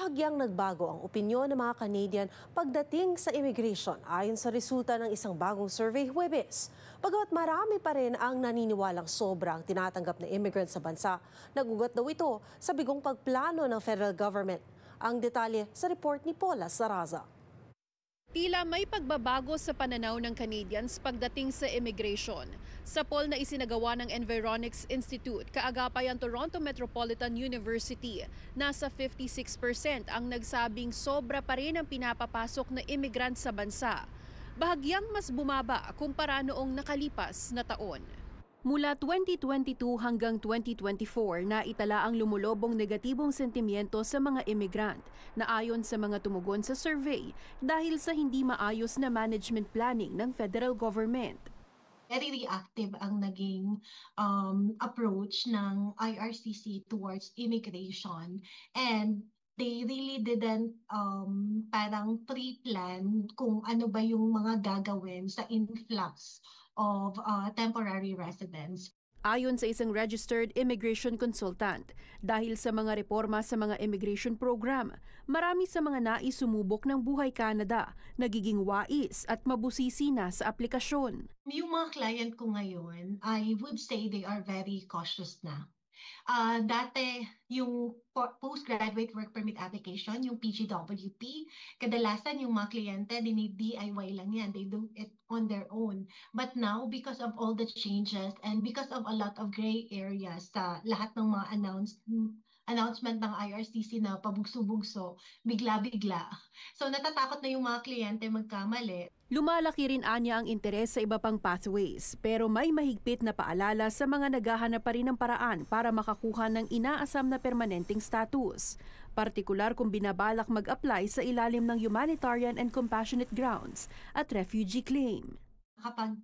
Bahagyang nagbago ang opinyon ng mga Canadian pagdating sa immigration ayon sa resulta ng isang bagong survey Huwebes. Bagamat marami pa rin ang naniniwalang sobrang tinatanggap na immigrant sa bansa, nagugat daw ito sa bigong pagplano ng federal government. Ang detalye sa report ni Paula Saraza. Tila may pagbabago sa pananaw ng Canadians pagdating sa immigration. Sa poll na isinagawa ng Environics Institute, kaagapay ang Toronto Metropolitan University, nasa 56% ang nagsabing sobra pa rin ang pinapapasok na immigrant sa bansa. Bahagyang mas bumaba kumpara noong nakalipas na taon. Mula 2022 hanggang 2024, naitala ang lumulobong negatibong sentimiento sa mga immigrant na ayon sa mga tumugon sa survey dahil sa hindi maayos na management planning ng federal government. Very reactive ang naging approach ng IRCC towards immigration, and they really didn't parang pre-plan kung ano ba yung mga gagawin sa influx of temporary residents. Ayon sa isang registered immigration consultant, dahil sa mga reforma sa mga immigration program, marami sa mga nais sumubok ng buhay Canada, nagiging wais at mabusisi na sa aplikasyon. Yung mga client ko ngayon, I would say they are very cautious na. Dati, yung postgraduate work permit application, yung PGWP, kadalasan yung mga kliyente, DIY lang yan. They do it on their own. But now, because of all the changes and because of a lot of gray areas sa lahat ng mga announcement ng IRCC na pabugso-bugso, bigla-bigla. So natatakot na yung mga kliyente magkamali. Lumalaki rin anya ang interes sa iba pang pathways, pero may mahigpit na paalala sa mga naghahanap pa rin ng paraan para makakuha ng inaasam na permanenteng status, partikular kung binabalak mag-apply sa ilalim ng humanitarian and compassionate grounds at refugee claim. Kapag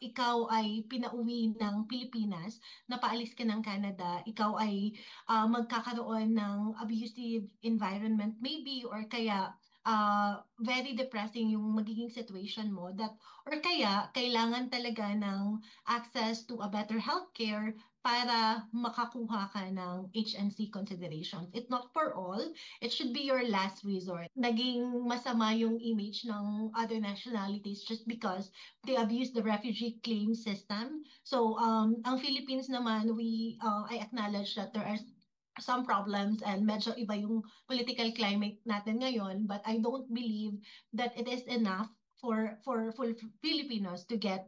ikaw ay pinauwi ng Pilipinas, napaalis ka ng Canada, ikaw ay magkakaroon ng abusive environment maybe, or kaya very depressing yung magiging situation mo, or kaya kailangan talaga ng access to a better healthcare para makakuha ka ng HNC considerations. It's not for all. It should be your last resort. Naging masama yung image ng other nationalities just because they abuse the refugee claim system. So ang Philippines naman, I acknowledge that there are some problems and medyo iba yung political climate natin ngayon, but I don't believe that it is enough for Filipinos to get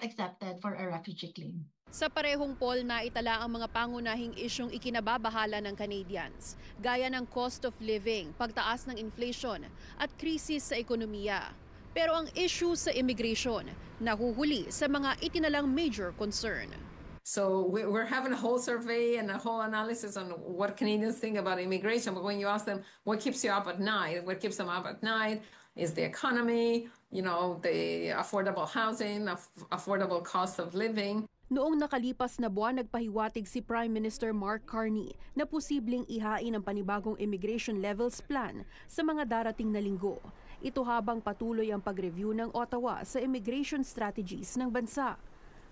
accepted for a refugee claim. Sa parehong poll, naitala ang mga pangunahing isyong ikinababahala ng Canadians, gaya ng cost of living, pagtaas ng inflation at krisis sa ekonomiya. Pero ang issue sa immigration, nahuhuli sa mga itinalang major concern. So we're having a whole survey and a whole analysis on what Canadians think about immigration. But when you ask them what keeps you up at night, what keeps them up at night is the economy, the affordable housing, affordable cost of living. Noong nakalipas na buwan, nagpahiwatig si Prime Minister Mark Carney na posibleng ihain ang panibagong immigration levels plan sa mga darating na linggo. Ito habang patuloy ang pag-review ng Ottawa sa immigration strategies ng bansa.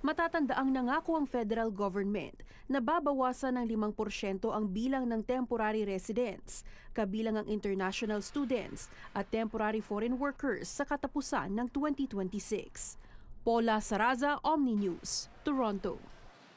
Matatandaang nangako ang federal government na babawasan ng 5% ang bilang ng temporary residents, kabilang ang international students at temporary foreign workers sa katapusan ng 2026. Paula Saraza, Omni News, Toronto.